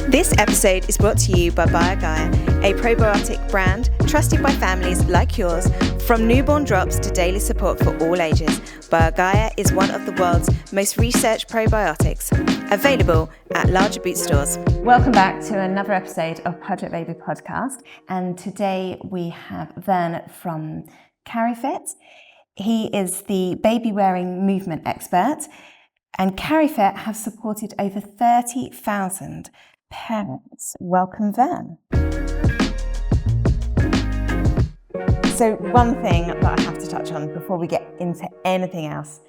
This episode is brought to you by Babywearing, a probiotic brand trusted by families like yours. From newborn drops to daily support for all ages, Babywearing is one of the world's most researched probiotics, available at larger boot stores. Welcome back to another episode of Project Baby Podcast, and today we have Vern from CariFit. He is the baby-wearing movement expert, and CariFit have supported over 30,000 parents. Welcome, Vern. So one thing that I have to touch on before we get into anything else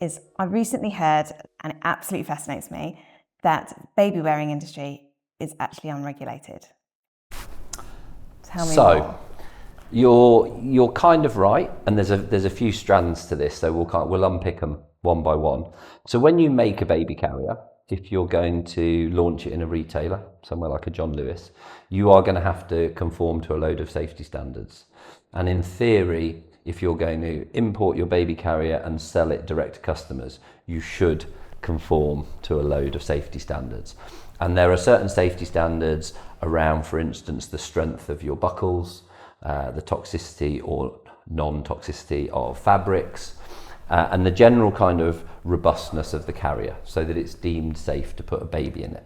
is I recently heard, and it absolutely fascinates me, that baby wearing industry is actually unregulated. Tell me more. You're kind of right, and there's a few strands to this, so we'll unpick them one by one. So when you make a baby carrier, if you're going to launch it in a retailer, somewhere like a John Lewis, you are going to have to conform to a load of safety standards. And in theory, if you're going to import your baby carrier and sell it direct to customers, you should conform to a load of safety standards. And there are certain safety standards around, for instance, the strength of your buckles, the toxicity or non-toxicity of fabrics, and the general kind of robustness of the carrier so that it's deemed safe to put a baby in it.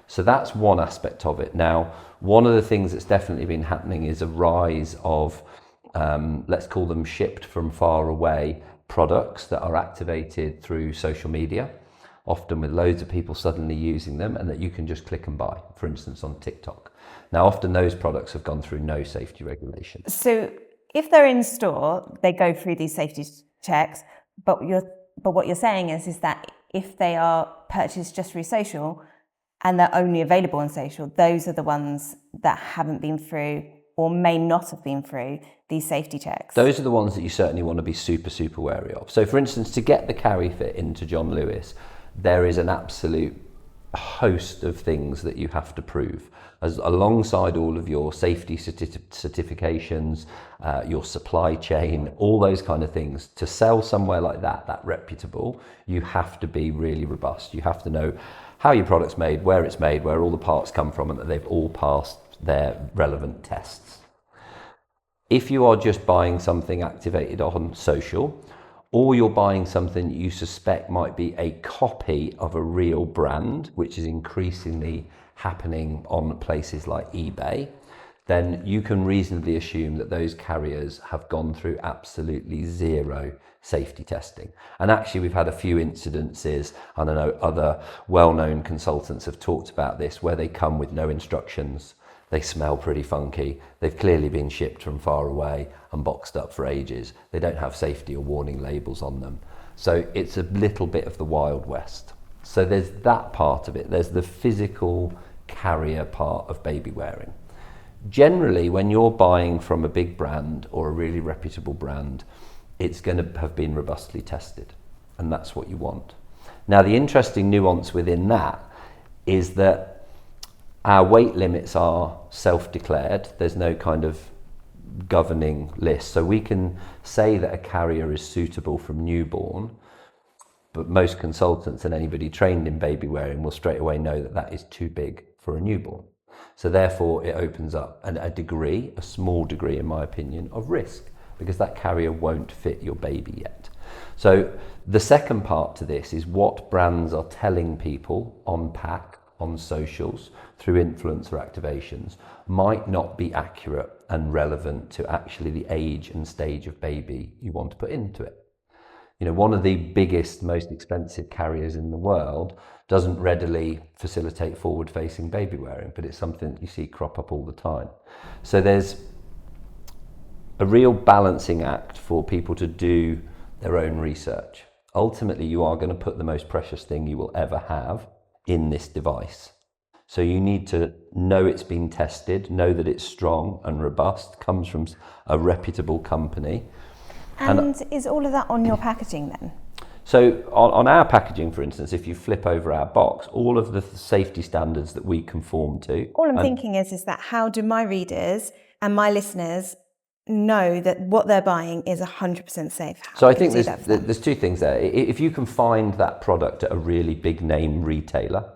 So that's one aspect of it. Now, one of the things that's definitely been happening is a rise of, let's call them shipped from far away products that are activated through social media, often with loads of people suddenly using them, and that you can just click and buy, for instance, on TikTok. Now, often those products have gone through no safety regulation. So if they're in store, they go through these safety checks, but what you're saying is that if they are purchased just through social and they're only available on social, those are the ones that haven't been through or may not have been through these safety checks. Those are the ones that you certainly want to be super wary of. So for instance, to get the CariFit into John Lewis, there is an absolute host of things that you have to prove, as alongside all of your safety certifications, your supply chain, all those kind of things. To sell somewhere like that reputable, you have to be really robust. You have to know how your product's made, where all the parts come from, and that they've all passed their relevant tests. If you are just buying something activated on social, or you're buying something you suspect might be a copy of a real brand, which is increasingly happening on places like eBay, then you can reasonably assume that those carriers have gone through absolutely zero safety testing. And actually, we've had a few incidences, I don't know, other well-known consultants have talked about this, where they come with no instructions. They smell pretty funky. They've clearly been shipped from far away and boxed up for ages. They don't have safety or warning labels on them. So it's a little bit of the Wild West. So there's that part of it. There's the physical carrier part of baby wearing. Generally, when you're buying from a big brand or a really reputable brand, it's going to have been robustly tested, and that's what you want. Now, the interesting nuance within that is that our weight limits are self-declared. There's no kind of governing list. So we can say that a carrier is suitable from newborn, but most consultants and anybody trained in baby wearing will straight away know that that is too big for a newborn. So therefore it opens up a small degree in my opinion, of risk, because that carrier won't fit your baby yet. So the second part to this is what brands are telling people on pack, on socials, through influencer activations, might not be accurate and relevant to actually the age and stage of baby you want to put into it. You know, one of the biggest, most expensive carriers in the world doesn't readily facilitate forward-facing baby wearing, but it's something that you see crop up all the time. So there's a real balancing act for people to do their own research. Ultimately, you are going to put the most precious thing you will ever have in this device. So you need to know it's been tested, know that it's strong and robust, comes from a reputable company. And is all of that on your packaging then? So on our packaging, for instance, if you flip over our box, all of the safety standards that we conform to. All I'm thinking is that how do my readers and my listeners know that what they're buying is 100% safe? So I think there's two things there. If you can find that product at a really big name retailer,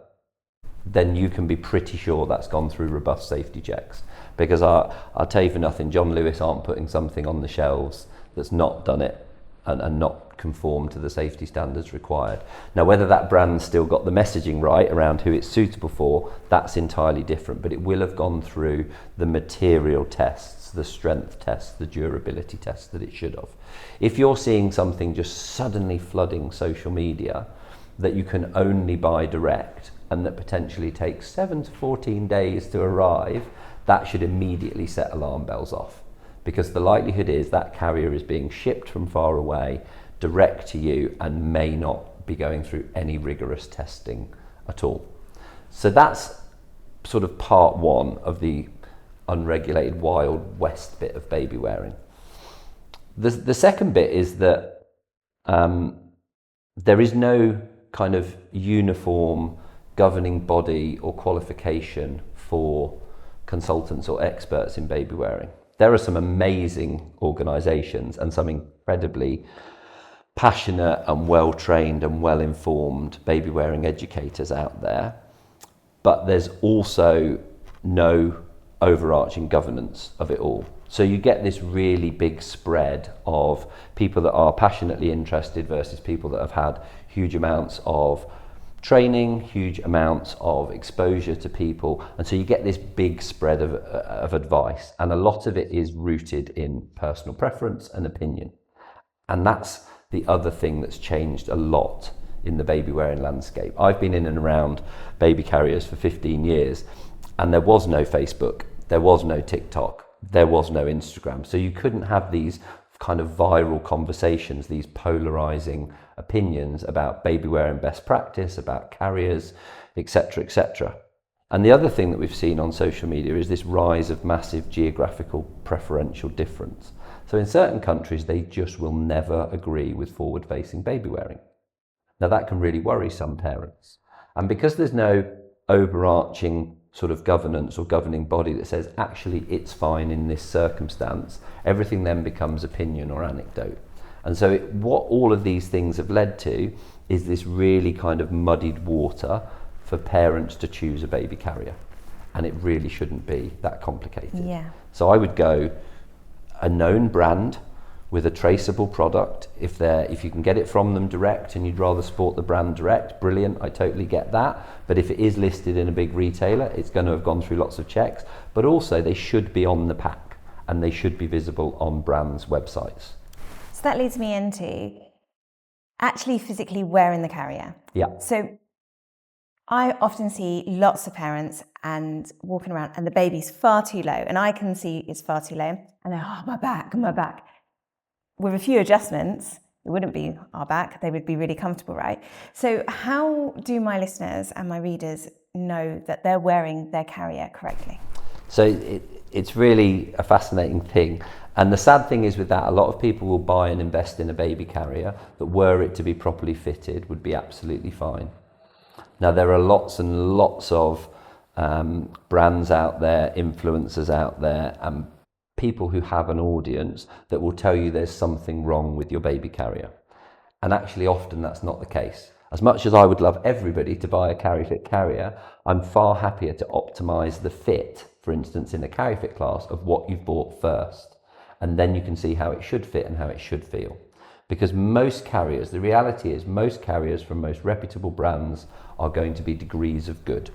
then you can be pretty sure that's gone through robust safety checks. Because I'll tell you for nothing, John Lewis aren't putting something on the shelves that's not done it and not conform to the safety standards required. Now, whether that brand's still got the messaging right around who it's suitable for, that's entirely different, but it will have gone through the material tests, the strength tests, the durability tests that it should have. If you're seeing something just suddenly flooding social media that you can only buy direct and that potentially takes 7 to 14 days to arrive, that should immediately set alarm bells off, because the likelihood is that carrier is being shipped from far away direct to you and may not be going through any rigorous testing at all. So that's sort of part one of the unregulated Wild West bit of baby wearing. The second bit is that there is no kind of uniform governing body or qualification for consultants or experts in baby wearing. There are some amazing organisations and some incredibly passionate and well-trained and well-informed baby wearing educators out there, but there's also no overarching governance of it all. So you get this really big spread of people that are passionately interested versus people that have had huge amounts of training, huge amounts of exposure to people, and so you get this big spread of advice, and a lot of it is rooted in personal preference and opinion. And that's the other thing that's changed a lot in the baby wearing landscape. I've been in and around baby carriers for 15 years, and there was no Facebook, there was no TikTok, there was no Instagram, so you couldn't have these kind of viral conversations, these polarizing opinions about baby wearing best practice, about carriers, etc., etc. And the other thing that we've seen on social media is this rise of massive geographical preferential difference. So in certain countries, they just will never agree with forward-facing baby wearing. Now that can really worry some parents. And because there's no overarching sort of governance or governing body that says actually it's fine in this circumstance, everything then becomes opinion or anecdote. And so what all of these things have led to is this really kind of muddied water for parents to choose a baby carrier, and it really shouldn't be that complicated. Yeah. So I would go a known brand with a traceable product. If you can get it from them direct and you'd rather support the brand direct, brilliant, I totally get that. But if it is listed in a big retailer, it's going to have gone through lots of checks, but also they should be on the pack and they should be visible on brands' websites. So that leads me into actually physically wearing the carrier. Yeah. So I often see lots of parents and walking around and the baby's far too low, and I can see it's far too low, and they're, oh, my back. With a few adjustments, it wouldn't be our back, they would be really comfortable, right? So how do my listeners and my readers know that they're wearing their carrier correctly? So it's really a fascinating thing. And the sad thing is with that, a lot of people will buy and invest in a baby carrier that, were it to be properly fitted, would be absolutely fine. Now, there are lots and lots of brands out there, influencers out there, and people who have an audience that will tell you there's something wrong with your baby carrier. And actually, often that's not the case. As much as I would love everybody to buy a CariFit carrier, I'm far happier to optimize the fit, for instance, in a CariFit class, of what you've bought first. And then you can see how it should fit and how it should feel. Because most carriers, the reality is most carriers from most reputable brands are going to be degrees of good.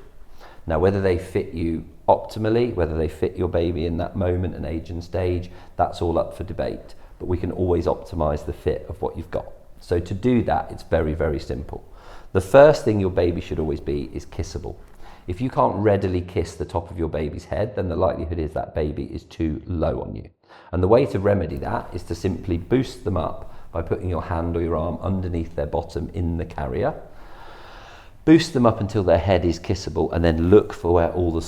Now, whether they fit you optimally, whether they fit your baby in that moment and age and stage, that's all up for debate. But we can always optimize the fit of what you've got. So to do that, it's very, very simple. The first thing your baby should always be is kissable. If you can't readily kiss the top of your baby's head, then the likelihood is that baby is too low on you. And the way to remedy that is to simply boost them up by putting your hand or your arm underneath their bottom in the carrier. Boost them up until their head is kissable, and then look for where all the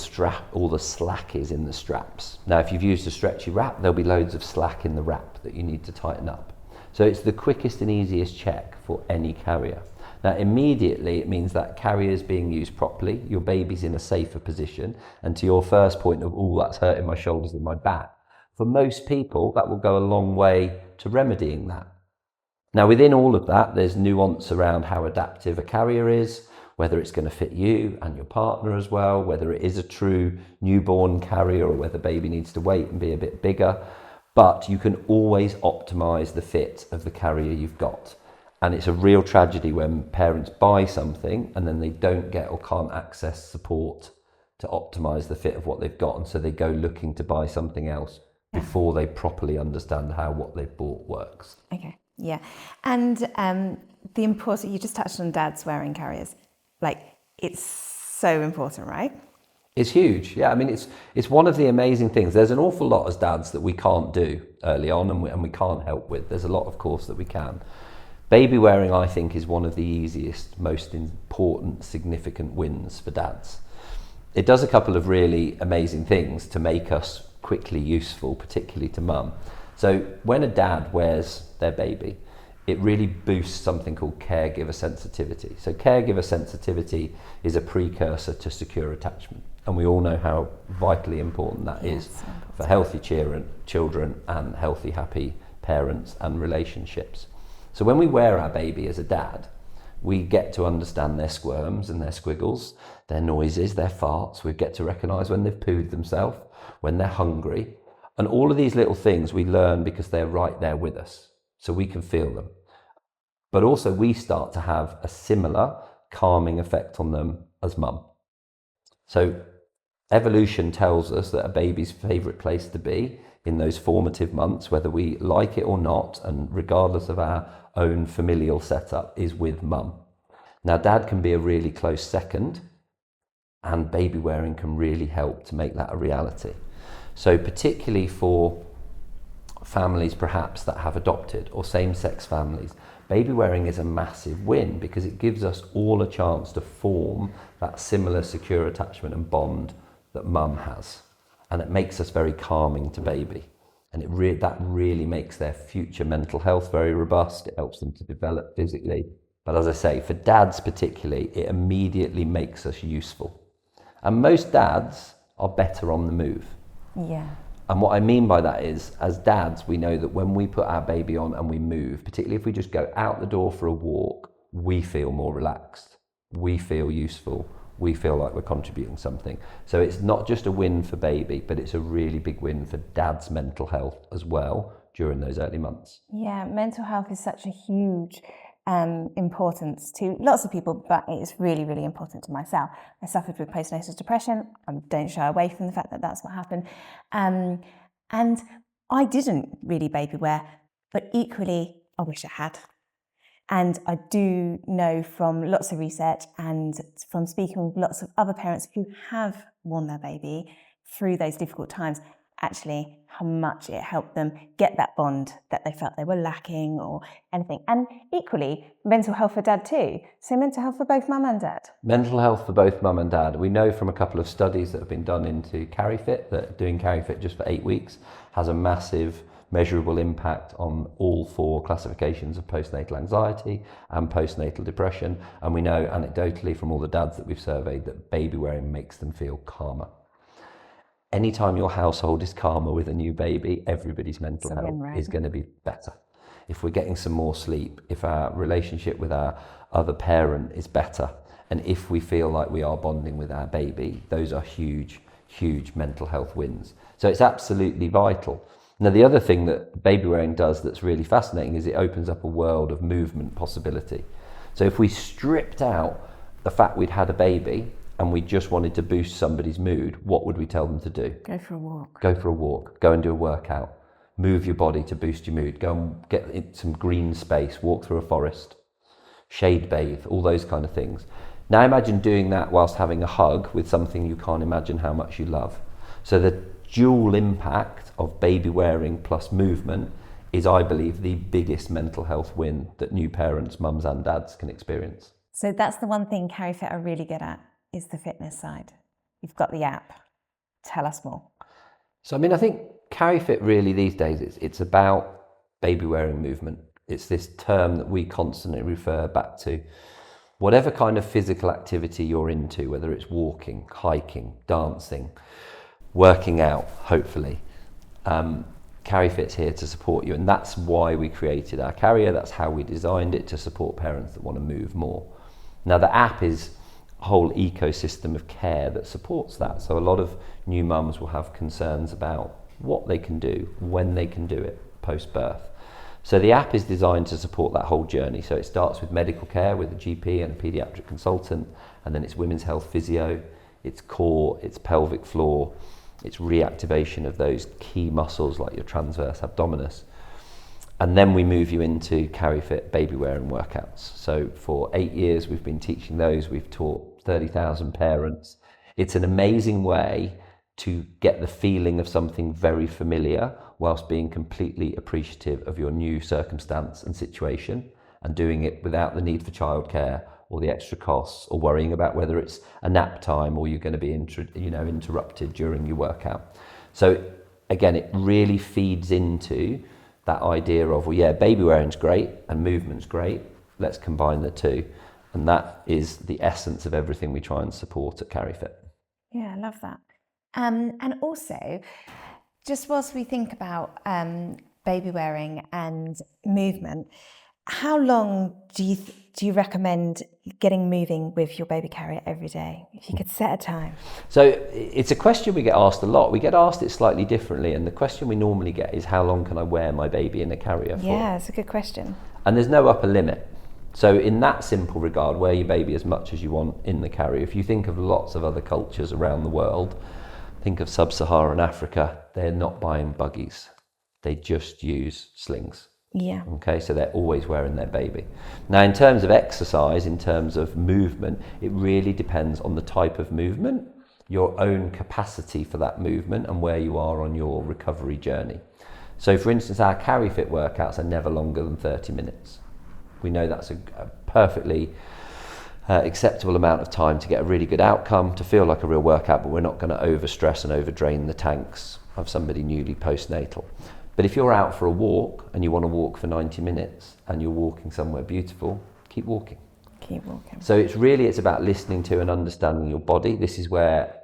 slack is in the straps. Now, if you've used a stretchy wrap, there'll be loads of slack in the wrap that you need to tighten up. So it's the quickest and easiest check for any carrier. Now, immediately it means that carrier is being used properly, your baby's in a safer position, and to your first point of, oh, that's hurting my shoulders and my back, for most people, that will go a long way to remedying that. Now, within all of that, there's nuance around how adaptive a carrier is, whether it's going to fit you and your partner as well, whether it is a true newborn carrier or whether baby needs to wait and be a bit bigger. But you can always optimize the fit of the carrier you've got. And it's a real tragedy when parents buy something and then they don't get or can't access support to optimize the fit of what they've got. And so they go looking to buy something else before they properly understand how what they've bought works. Okay, yeah. And the importance, you just touched on dads wearing carriers. Like, it's so important, right? It's huge. Yeah, I mean, it's one of the amazing things. There's an awful lot as dads that we can't do early on and we can't help with. There's a lot, of course, that we can. Baby wearing, I think, is one of the easiest, most important, significant wins for dads. It does a couple of really amazing things to make us quickly useful, particularly to mum. So when a dad wears their baby, it really boosts something called caregiver sensitivity. So caregiver sensitivity is a precursor to secure attachment. And we all know how vitally important that is for healthy children and healthy, happy parents and relationships. So when we wear our baby as a dad, we get to understand their squirms and their squiggles, their noises, their farts. We get to recognise when they've pooed themselves, when they're hungry. And all of these little things we learn because they're right there with us, so we can feel them. But also we start to have a similar calming effect on them as mum. So evolution tells us that a baby's favourite place to be in those formative months, whether we like it or not, and regardless of our own familial setup, is with mum. Now, dad can be a really close second, and baby wearing can really help to make that a reality. So particularly for families perhaps that have adopted or same-sex families, baby wearing is a massive win because it gives us all a chance to form that similar secure attachment and bond that mum has. And it makes us very calming to baby. And that really makes their future mental health very robust. It helps them to develop physically. But as I say, for dads particularly, it immediately makes us useful. And most dads are better on the move. Yeah. And what I mean by that is, as dads, we know that when we put our baby on and we move, particularly if we just go out the door for a walk, we feel more relaxed. We feel useful. We feel like we're contributing something. So it's not just a win for baby, but it's a really big win for dad's mental health as well during those early months. Yeah, mental health is such a huge importance to lots of people, but it's really, really important to myself. I suffered with postnatal depression. I don't shy away from the fact that that's what happened. And I didn't really baby wear, but equally, I wish I had. And I do know from lots of research and from speaking with lots of other parents who have worn their baby through those difficult times, actually how much it helped them get that bond that they felt they were lacking or anything. And equally, mental health for dad too. So mental health for both mum and dad. Mental health for both mum and dad. We know from a couple of studies that have been done into CariFit that doing CariFit just for 8 weeks has a massive measurable impact on all 4 classifications of postnatal anxiety and postnatal depression. And we know anecdotally from all the dads that we've surveyed that baby wearing makes them feel calmer. Anytime your household is calmer with a new baby, everybody's mental health is going to be better. If we're getting some more sleep, if our relationship with our other parent is better, and if we feel like we are bonding with our baby, those are huge, huge mental health wins. So it's absolutely vital. Now, the other thing that baby wearing does that's really fascinating is it opens up a world of movement possibility. So if we stripped out the fact we'd had a baby and we just wanted to boost somebody's mood, what would we tell them to do? Go for a walk. Go for a walk. Go and do a workout. Move your body to boost your mood. Go and get in some green space. Walk through a forest. Shade bathe. All those kind of things. Now imagine doing that whilst having a hug with something you can't imagine how much you love. So the dual impact of baby wearing plus movement is, I believe, the biggest mental health win that new parents, mums and dads can experience. So that's the one thing CariFit are really good at, is the fitness side. You've got the app. Tell us more. So, I mean, I think CariFit really these days, it's about baby wearing movement. It's this term that we constantly refer back to. Whatever kind of physical activity you're into, whether it's walking, hiking, dancing, working out, hopefully, CariFit's here to support you. And that's why we created our carrier. That's how we designed it, to support parents that want to move more. Now, the app is whole ecosystem of care that supports that. So a lot of new mums will have concerns about what they can do, when they can do it post-birth. So the app is designed to support that whole journey. So it starts with medical care with a GP and a paediatric consultant, and then it's women's health physio, it's core, it's pelvic floor, it's reactivation of those key muscles like your transverse abdominis. And then we move you into CariFit Babywearing workouts. So for 8 years we've been teaching those. We've taught 30,000 parents. It's an amazing way to get the feeling of something very familiar whilst being completely appreciative of your new circumstance and situation, and doing it without the need for childcare or the extra costs or worrying about whether it's a nap time or you're going to be interrupted during your workout. So again, it really feeds into that idea of, well, yeah, baby wearing's great and movement's great. Let's combine the two. And that is the essence of everything we try and support at CariFit. Yeah, I love that. And also, just whilst we think about baby wearing and movement, how long do you recommend getting moving with your baby carrier every day? If you could set a time. So it's a question we get asked a lot. We get asked it slightly differently, and the question we normally get is, how long can I wear my baby in a carrier for? Yeah, it's a good question. And there's no upper limit. So in that simple regard, wear your baby as much as you want in the carrier. If you think of lots of other cultures around the world, think of sub-Saharan Africa, they're not buying buggies. They just use slings. Yeah. Okay, so they're always wearing their baby. Now, in terms of exercise, in terms of movement, it really depends on the type of movement, your own capacity for that movement, and where you are on your recovery journey. So, for instance, our CariFit workouts are never longer than 30 minutes. We know that's a perfectly acceptable amount of time to get a really good outcome, to feel like a real workout, but we're not going to overstress and overdrain the tanks of somebody newly postnatal. But if you're out for a walk and you want to walk for 90 minutes and you're walking somewhere beautiful, keep walking. Keep walking. So it's about listening to and understanding your body. This is where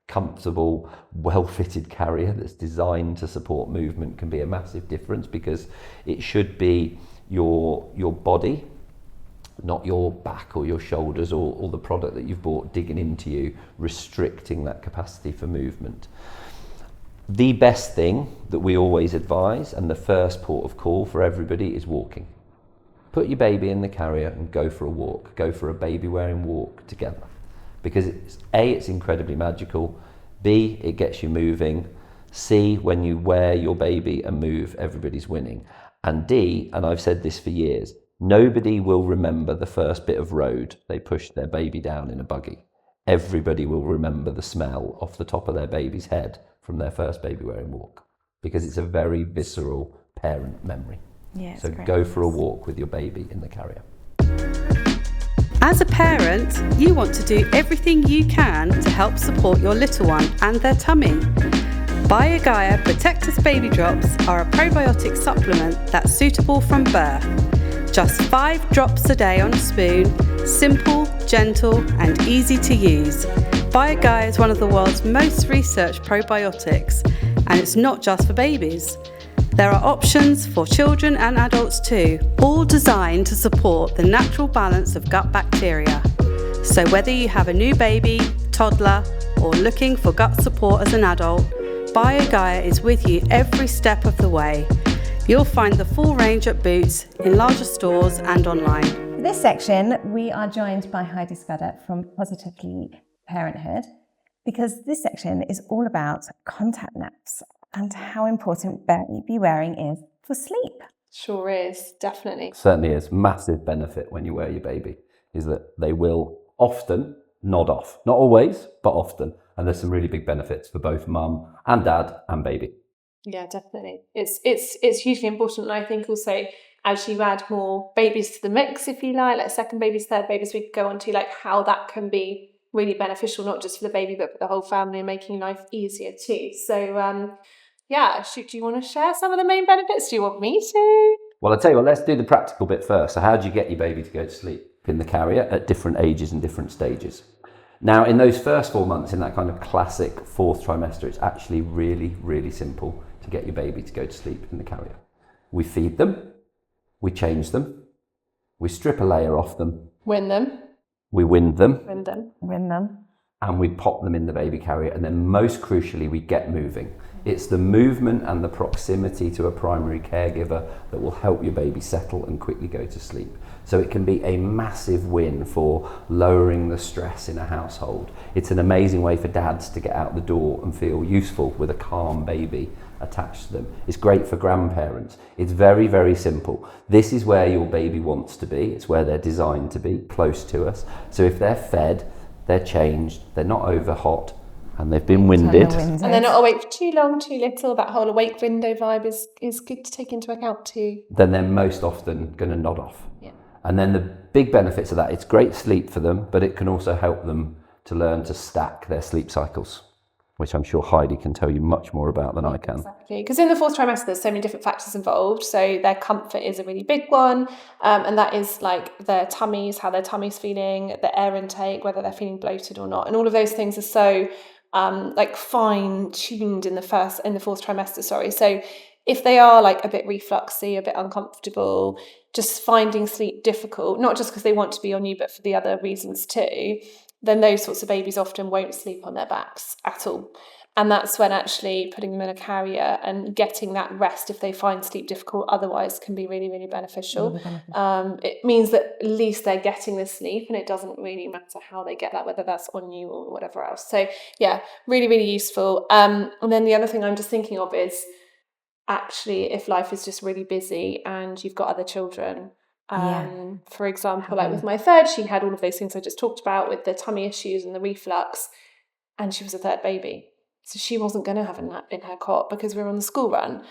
comfortable, well-fitted carrier that's designed to support movement can be a massive difference, because it should be your body, not your back or your shoulders or the product that you've bought digging into you, restricting that capacity for movement. The best thing that we always advise, and the first port of call for everybody, is walking. Put your baby in the carrier and go for a walk. Go for a baby wearing walk together. Because it's incredibly magical. B, it gets you moving. C, when you wear your baby and move, everybody's winning. And D, and I've said this for years, nobody will remember the first bit of road they pushed their baby down in a buggy. Everybody will remember the smell off the top of their baby's head from their first baby wearing walk, because it's a very visceral parent memory. Yeah, so great. Go for a walk with your baby in the carrier. As a parent, you want to do everything you can to help support your little one and their tummy. BioGaia Protectus Baby Drops are a probiotic supplement that's suitable from birth. Just 5 drops a day on a spoon, simple, gentle and easy to use. BioGaia is one of the world's most researched probiotics, and it's not just for babies. There are options for children and adults too, all designed to support the natural balance of gut bacteria. So whether you have a new baby, toddler, or looking for gut support as an adult, BioGaia is with you every step of the way. You'll find the full range at Boots, in larger stores and online. For this section, we are joined by Heidi Scudder from Positively Parenthood, because this section is all about contact naps and how important baby wearing is for sleep. Sure is, definitely. Certainly is. Massive benefit when you wear your baby is that they will often nod off. Not always, but often. And there's some really big benefits for both mum and dad and baby. Yeah, definitely. It's hugely important. And I think also, as you add more babies to the mix, if you like second babies, third babies, we could go on to how that can be really beneficial, not just for the baby, but for the whole family, and making life easier too. So, do you want to share some of the main benefits? Do you want me to? Well, I'll tell you what, let's do the practical bit first. So how do you get your baby to go to sleep in the carrier at different ages and different stages? Now, in those first 4 months, in that kind of classic 4th trimester, it's actually really, really simple to get your baby to go to sleep in the carrier. We feed them, we change them, we strip a layer off them. Win them. we wind them, and we pop them in the baby carrier, and then most crucially we get moving. It's the movement and the proximity to a primary caregiver that will help your baby settle and quickly go to sleep. So it can be a massive win for lowering the stress in a household. It's an amazing way for dads to get out the door and feel useful with a calm baby attached to them. It's great for grandparents. It's very, very simple. This is where your baby wants to be. It's where they're designed to be, close to us. So if they're fed, they're changed, they're not over hot, and they've been winded. And they're not awake for too long, too little. That whole awake window vibe is good to take into account too. Then they're most often going to nod off. Yeah. And then the big benefits of that, it's great sleep for them, but it can also help them to learn to stack their sleep cycles, which I'm sure Heidi can tell you much more about than I can. Exactly, because in the fourth trimester, there's so many different factors involved. So their comfort is a really big one, and that is like their tummies, how their tummy's feeling, the air intake, whether they're feeling bloated or not, and all of those things are so like fine tuned in the fourth trimester. So if they are like a bit refluxy, a bit uncomfortable, just finding sleep difficult, not just because they want to be on you, but for the other reasons too, then those sorts of babies often won't sleep on their backs at all. And that's when actually putting them in a carrier and getting that rest, if they find sleep difficult otherwise, can be really, really beneficial. It means that at least they're getting the sleep, and it doesn't really matter how they get that, whether that's on you or whatever else. So yeah, really, really useful. And then the other thing I'm just thinking of is actually if life is just really busy and you've got other children, for example, like with my third, she had all of those things I just talked about with the tummy issues and the reflux, and she was a third baby. So she wasn't going to have a nap in her cot because we were on the school run.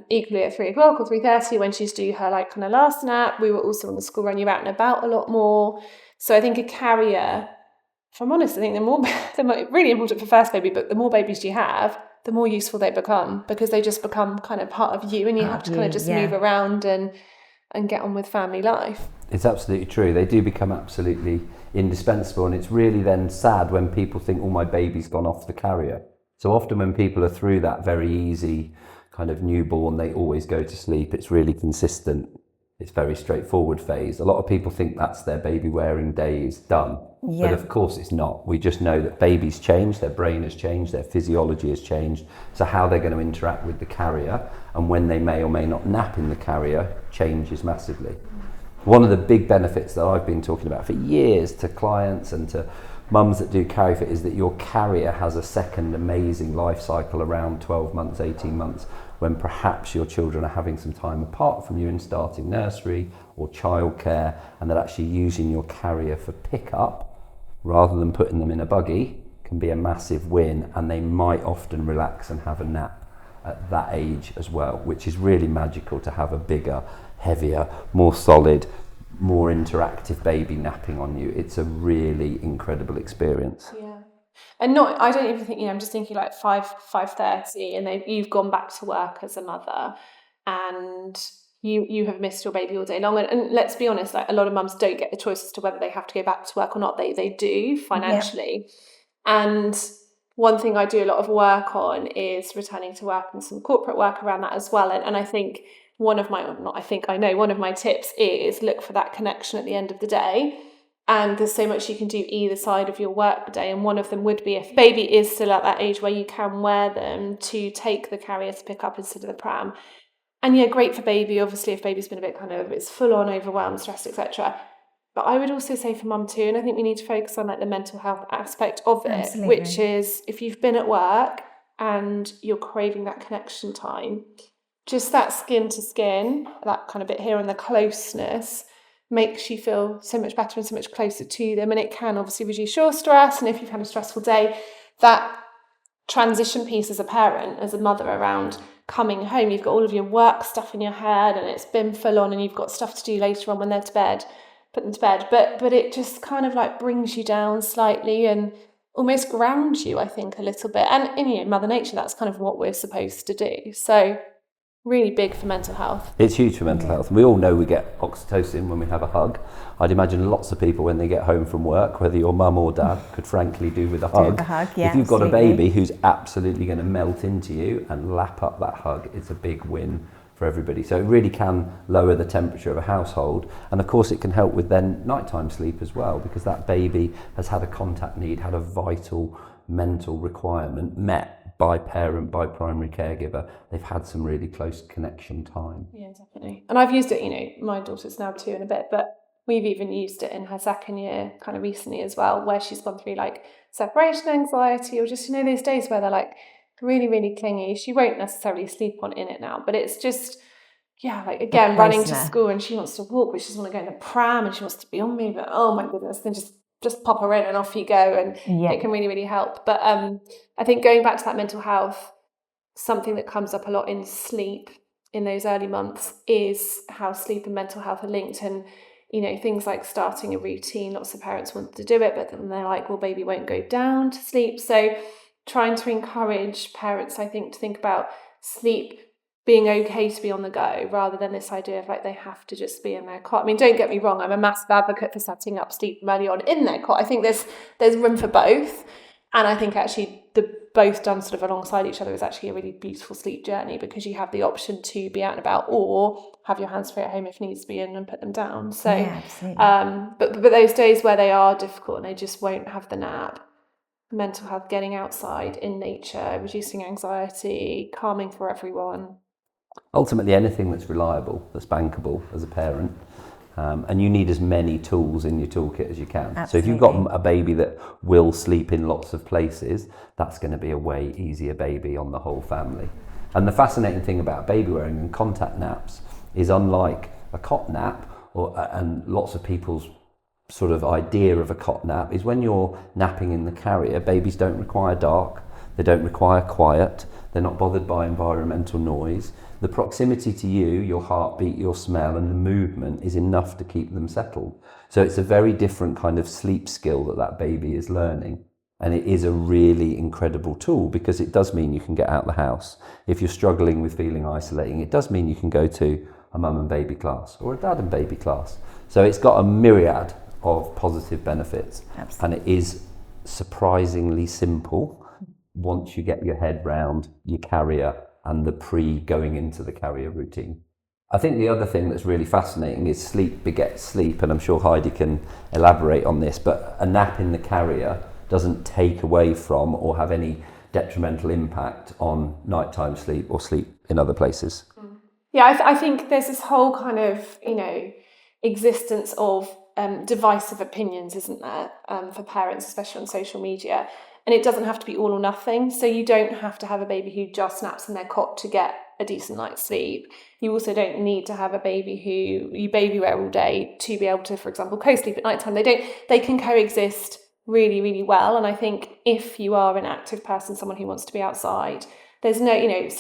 Equally at 3 o'clock or 3:30 when she's due her like kind of last nap, we were also on the school run. You're out and about a lot more. So I think a carrier, if I'm honest, I think they're really important for first baby, but the more babies you have, the more useful they become, because they just become kind of part of you, and you have to kind of just move around and get on with family life. It's absolutely true. They do become absolutely indispensable, and it's really then sad when people think, oh, my baby's gone off the carrier. So often when people are through that very easy kind of newborn, they always go to sleep. It's really consistent. It's very straightforward phase. A lot of people think that's their baby wearing days done. But of course it's not. We just know that babies change, their brain has changed, their physiology has changed. So how they're going to interact with the carrier and when they may or may not nap in the carrier changes massively. One of the big benefits that I've been talking about for years to clients and to mums that do CariFit is that your carrier has a second amazing life cycle around 12 months, 18 months, when perhaps your children are having some time apart from you and starting nursery or childcare, and that actually using your carrier for pickup rather than putting them in a buggy can be a massive win, and they might often relax and have a nap at that age as well, which is really magical to have a bigger, heavier, more solid, more interactive baby napping on you. It's a really incredible experience. Yeah. And I don't even think, I'm just thinking like 5:30 and you've gone back to work as a mother and you have missed your baby all day long. And let's be honest, like a lot of mums don't get the choice as to whether they have to go back to work or not. They do financially. Yeah. And one thing I do a lot of work on is returning to work and some corporate work around that as well. And I think one of my tips is look for that connection at the end of the day. And there's so much you can do either side of your work day. And one of them would be, if baby is still at that age where you can wear them, to take the carrier to pick up instead of the pram. And yeah, great for baby, obviously, if baby's been a bit it's full on, overwhelmed, stressed, etc. But I would also say for mum too, and I think we need to focus on like the mental health aspect of it, Absolutely. Which is if you've been at work and you're craving that connection time, just that skin to skin, that kind of bit here and the closeness makes you feel so much better and so much closer to them. And it can obviously reduce your stress. And if you've had a stressful day, that transition piece as a parent, as a mother, around coming home, you've got all of your work stuff in your head and it's been full on and you've got stuff to do later on when they're to bed, put them to bed. But it just kind of like brings you down slightly and almost grounds you, I think, a little bit. And in Mother Nature, that's kind of what we're supposed to do. So really big for mental health. It's huge for mental health. We all know we get oxytocin when we have a hug. I'd imagine lots of people when they get home from work, whether your mum or dad, could frankly do with a hug. Yeah, if you've got absolutely. a baby who's absolutely going to melt into you and lap up that hug, it's a big win for everybody. So it really can lower the temperature of a household, and of course it can help with then nighttime sleep as well, because that baby has had a contact need, had a vital mental requirement met by parent, by primary caregiver. They've had some really close connection time. Yeah, definitely. And I've used it, my daughter's now 2 and a bit, but we've even used it in her second year kind of recently as well, where she's gone through like separation anxiety, or just, those days where they're like really, really clingy. She won't necessarily sleep in it now, but it's just, like again, running to school, and she wants to walk, but she doesn't want to go in the pram, and she wants to be on me, but oh my goodness, then just pop her in and off you go, and it can really, really help. But I think going back to that mental health, something that comes up a lot in sleep in those early months is how sleep and mental health are linked. And things like starting a routine, lots of parents want to do it, but then they're like, well, baby won't go down to sleep. So trying to encourage parents, I think, to think about sleep being okay to be on the go, rather than this idea of like they have to just be in their cot. I mean, don't get me wrong, I'm a massive advocate for setting up sleep early on in their cot. I think there's room for both, and I think actually the both done sort of alongside each other is actually a really beautiful sleep journey, because you have the option to be out and about, or have your hands free at home if needs to be in and put them down. So but those days where they are difficult and they just won't have the nap, mental health, getting outside in nature, reducing anxiety, calming for everyone. Ultimately, anything that's reliable, that's bankable as a parent, and you need as many tools in your toolkit as you can. Absolutely. So if you've got a baby that will sleep in lots of places, that's going to be a way easier baby on the whole family. And the fascinating thing about baby wearing and contact naps is, unlike a cot nap, and lots of people's sort of idea of a cot nap, is when you're napping in the carrier, babies don't require dark, they don't require quiet, they're not bothered by environmental noise. The proximity to you, your heartbeat, your smell, and the movement is enough to keep them settled. So it's a very different kind of sleep skill that baby is learning. And it is a really incredible tool, because it does mean you can get out of the house. If you're struggling with feeling isolating, it does mean you can go to a mum and baby class or a dad and baby class. So it's got a myriad of positive benefits. Absolutely. And it is surprisingly simple once you get your head round your carrier and the going into the carrier routine. I think the other thing that's really fascinating is sleep begets sleep, and I'm sure Heidi can elaborate on this, but a nap in the carrier doesn't take away from or have any detrimental impact on nighttime sleep or sleep in other places. Yeah, I think there's this whole kind of, existence of divisive opinions, isn't there, for parents, especially on social media. And it doesn't have to be all or nothing. So you don't have to have a baby who just naps in their cot to get a decent night's sleep. You also don't need to have a baby who you baby wear all day to be able to, for example, co-sleep at nighttime. They can coexist really, really well. And I think if you are an active person, someone who wants to be outside, there's no,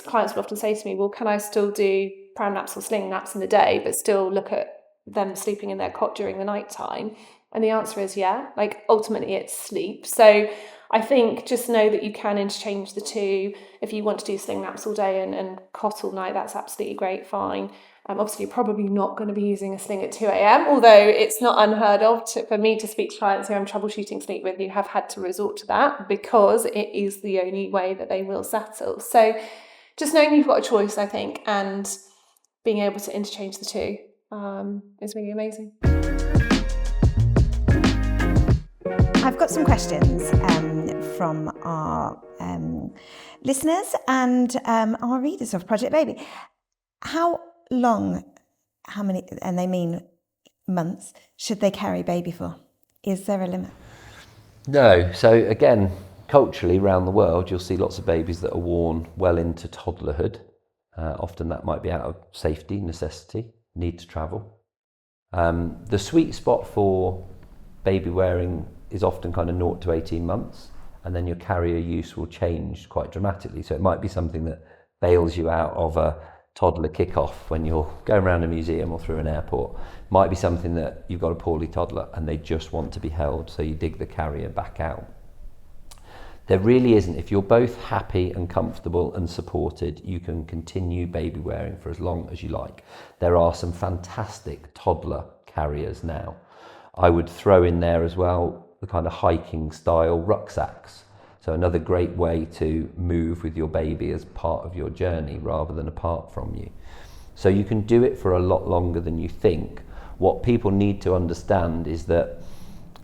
clients will often say to me, well, can I still do pram naps or sling naps in the day, but still look at them sleeping in their cot during the nighttime? And the answer is yeah. Like, ultimately it's sleep. So I think just know that you can interchange the two. If you want to do sling naps all day and cot all night, that's absolutely great, fine. Obviously, you're probably not going to be using a sling at 2 a.m, although it's not unheard of for me to speak to clients who I'm troubleshooting sleep with who have had to resort to that, because it is the only way that they will settle. So just knowing you've got a choice, I think, and being able to interchange the two is really amazing. I've got some questions from our listeners and our readers of Project Baby. How many, and they mean months, should they carry baby for? Is there a limit? No. So again, culturally around the world, you'll see lots of babies that are worn well into toddlerhood. Often that might be out of safety, necessity, need to travel. The sweet spot for baby wearing is often kind of 0 to 18 months, and then your carrier use will change quite dramatically. So it might be something that bails you out of a toddler kickoff when you're going around a museum or through an airport. Might be something that you've got a poorly toddler and they just want to be held, so you dig the carrier back out. There really isn't. If you're both happy and comfortable and supported, you can continue baby wearing for as long as you like. There are some fantastic toddler carriers now. I would throw in there as well the kind of hiking style rucksacks. So another great way to move with your baby as part of your journey rather than apart from you. So you can do it for a lot longer than you think. What people need to understand is that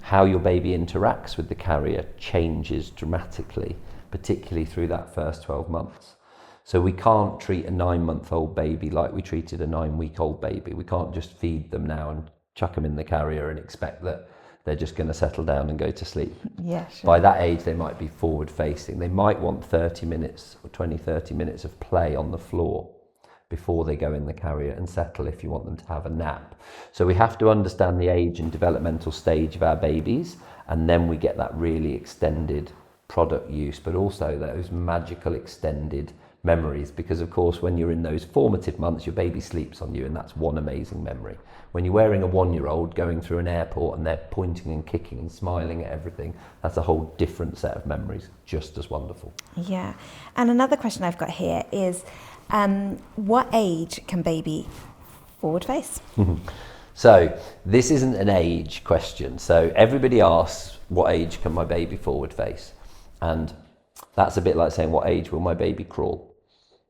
how your baby interacts with the carrier changes dramatically, particularly through that first 12 months. So we can't treat a 9-month-old baby like we treated a 9-week-old baby. We can't just feed them now and chuck them in the carrier and expect that they're just going to settle down and go to sleep. Yeah, sure. By that age, they might be forward facing. They might want 30 minutes or 30 minutes of play on the floor before they go in the carrier and settle if you want them to have a nap. So we have to understand the age and developmental stage of our babies, and then we get that really extended product use, but also those magical extended memories, because of course when you're in those formative months your baby sleeps on you, and that's one amazing memory. When you're wearing a 1-year-old going through an airport and they're pointing and kicking and smiling at everything, that's a whole different set of memories, just as wonderful. Yeah. And another question I've got here is what age can baby forward face? So this isn't an age question. So everybody asks, what age can my baby forward face? And that's a bit like saying, what age will my baby crawl?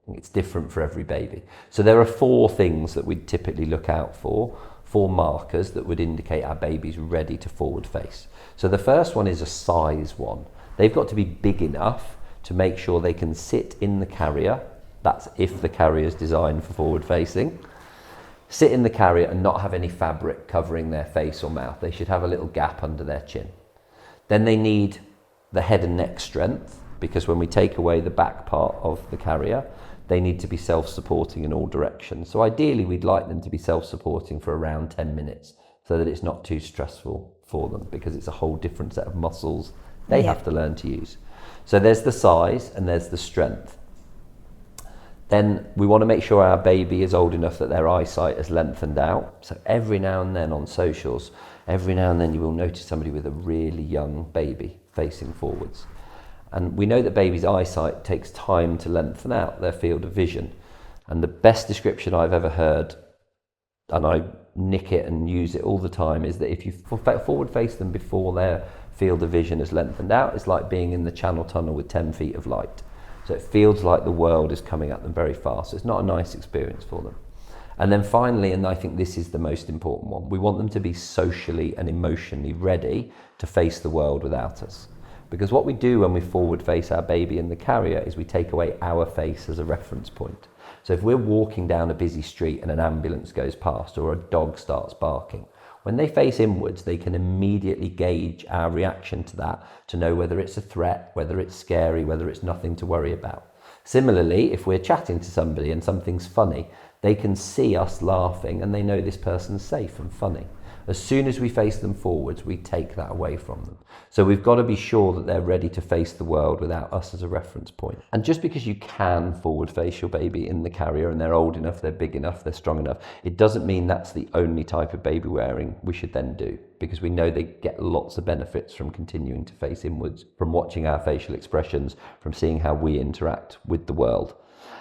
It's different for every baby. So there are 4 things that we'd typically look out for, 4 markers that would indicate our baby's ready to forward face. So the first one is a size one. They've got to be big enough to make sure they can sit in the carrier. That's if the carrier is designed for forward facing. Sit in the carrier and not have any fabric covering their face or mouth. They should have a little gap under their chin. Then they need the head and neck strength, because when we take away the back part of the carrier, they need to be self-supporting in all directions. So ideally we'd like them to be self-supporting for around 10 minutes so that it's not too stressful for them, because it's a whole different set of muscles they have to learn to use. So there's the size and there's the strength. Then we want to make sure our baby is old enough that their eyesight is lengthened out. So every now and then on socials, every now and then you will notice somebody with a really young baby facing forwards. And we know that baby's eyesight takes time to lengthen out their field of vision. And the best description I've ever heard, and I nick it and use it all the time, is that if you forward face them before their field of vision is lengthened out, it's like being in the Channel Tunnel with 10 feet of light. So it feels like the world is coming at them very fast. So it's not a nice experience for them. And then finally, and I think this is the most important one, we want them to be socially and emotionally ready to face the world without us. Because what we do when we forward face our baby in the carrier is we take away our face as a reference point. So if we're walking down a busy street and an ambulance goes past or a dog starts barking, when they face inwards, they can immediately gauge our reaction to that to know whether it's a threat, whether it's scary, whether it's nothing to worry about. Similarly, if we're chatting to somebody and something's funny, they can see us laughing and they know this person's safe and funny. As soon as we face them forwards, we take that away from them. So we've got to be sure that they're ready to face the world without us as a reference point. And just because you can forward face your baby in the carrier and they're old enough, they're big enough, they're strong enough, it doesn't mean that's the only type of baby wearing we should then do, because we know they get lots of benefits from continuing to face inwards, from watching our facial expressions, from seeing how we interact with the world.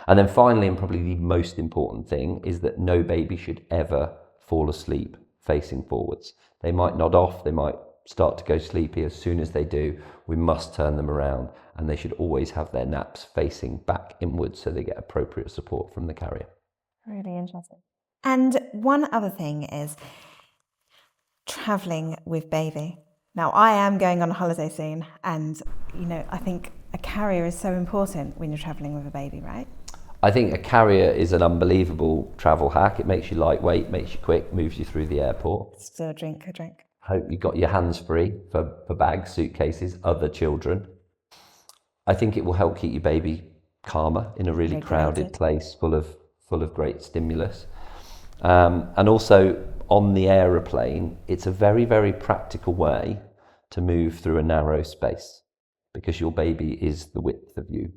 And then finally, and probably the most important thing, is that no baby should ever fall asleep facing forwards. They might nod off, they might start to go sleepy. As soon as they do, we must turn them around, and they should always have their naps facing back inwards so they get appropriate support from the carrier. Really interesting. And one other thing is traveling with baby. Now, I am going on a holiday soon, and I think a carrier is so important when you're traveling with a baby, right? I think a carrier is an unbelievable travel hack. It makes you lightweight, makes you quick, moves you through the airport. Still a drink. Hope you got your hands free for bags, suitcases, other children. I think it will help keep your baby calmer in a really crowded place full of great stimulus. And also on the aeroplane, it's a very, very practical way to move through a narrow space, because your baby is the width of you.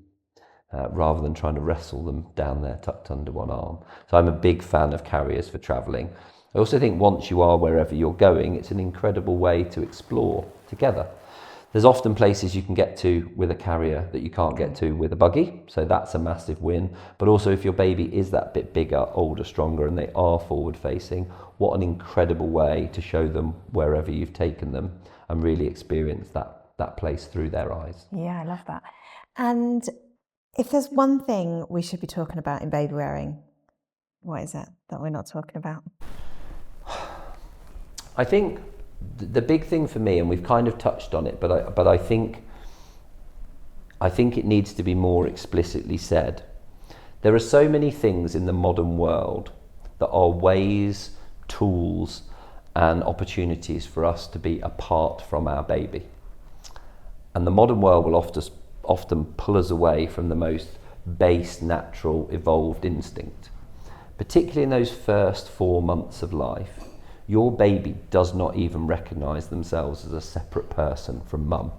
Rather than trying to wrestle them down there tucked under one arm. So I'm a big fan of carriers for travelling. I also think once you are wherever you're going, it's an incredible way to explore together. There's often places you can get to with a carrier that you can't get to with a buggy, so that's a massive win. But also if your baby is that bit bigger, older, stronger, and they are forward facing, what an incredible way to show them wherever you've taken them and really experience that place through their eyes. Yeah, I love that. And if there's one thing we should be talking about in baby wearing, What is it that we're not talking about? I think the big thing for me, and we've kind of touched on it, but I think it needs to be more explicitly said. There are so many things in the modern world that are ways, tools, and opportunities for us to be apart from our baby. And the modern world will often pull us away from the most base, natural, evolved instinct. Particularly in those first 4 months of life, your baby does not even recognise themselves as a separate person from mum.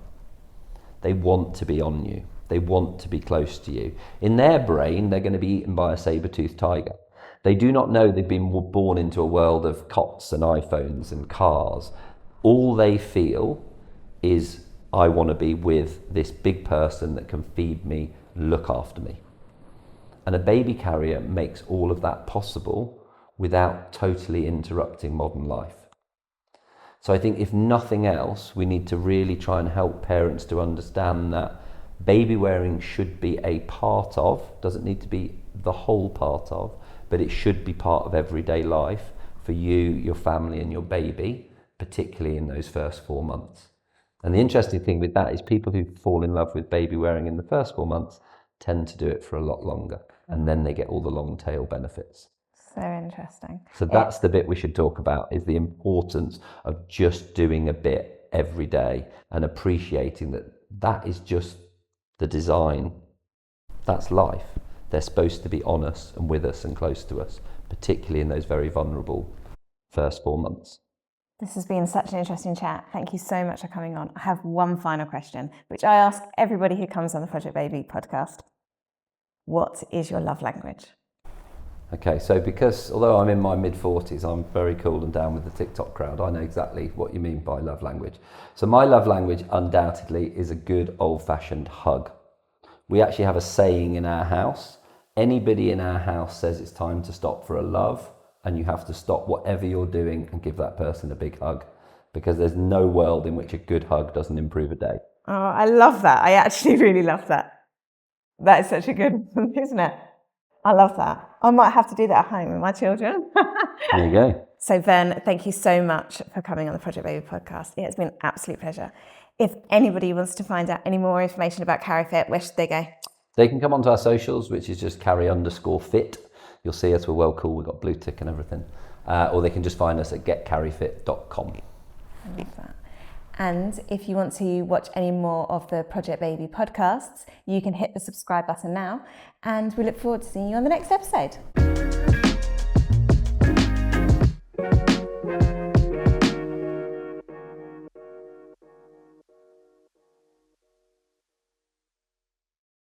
They want to be on you. They want to be close to you. In their brain, they're going to be eaten by a saber-toothed tiger. They do not know they've been born into a world of cots and iPhones and cars. All they feel is, I want to be with this big person that can feed me, look after me. And a baby carrier makes all of that possible without totally interrupting modern life. So I think if nothing else, we need to really try and help parents to understand that baby wearing should be a part of, doesn't need to be the whole part of, but it should be part of everyday life for you, your family and your baby, particularly in those first 4 months. And the interesting thing with that is people who fall in love with baby wearing in the first 4 months tend to do it for a lot longer, and then they get all the long tail benefits. So interesting. So that's the bit we should talk about, is the importance of just doing a bit every day and appreciating that that is just the design. That's life. They're supposed to be on us and with us and close to us, particularly in those very vulnerable first 4 months. This has been such an interesting chat. Thank you so much for coming on. I have one final question, which I ask everybody who comes on the Project Baby podcast. What is your love language? Okay, so because although I'm in my mid-40s, I'm very cool and down with the TikTok crowd. I know exactly what you mean by love language. So my love language undoubtedly is a good old-fashioned hug. We actually have a saying in our house. Anybody in our house says it's time to stop for a love, and you have to stop whatever you're doing and give that person a big hug, because there's no world in which a good hug doesn't improve a day. Oh, I love that. I actually really love that. That is such a good one, isn't it? I love that. I might have to do that at home with my children. There you go. So Vern, thank you so much for coming on the Project Baby podcast. It has been an absolute pleasure. If anybody wants to find out any more information about CariFit, where should they go? They can come onto our socials, which is just Cari_fit. You'll see us, we're well cool, we've got blue tick and everything. Or they can just find us at getcarifit.com. I love that. And if you want to watch any more of the Project Baby podcasts, you can hit the subscribe button now. And we look forward to seeing you on the next episode.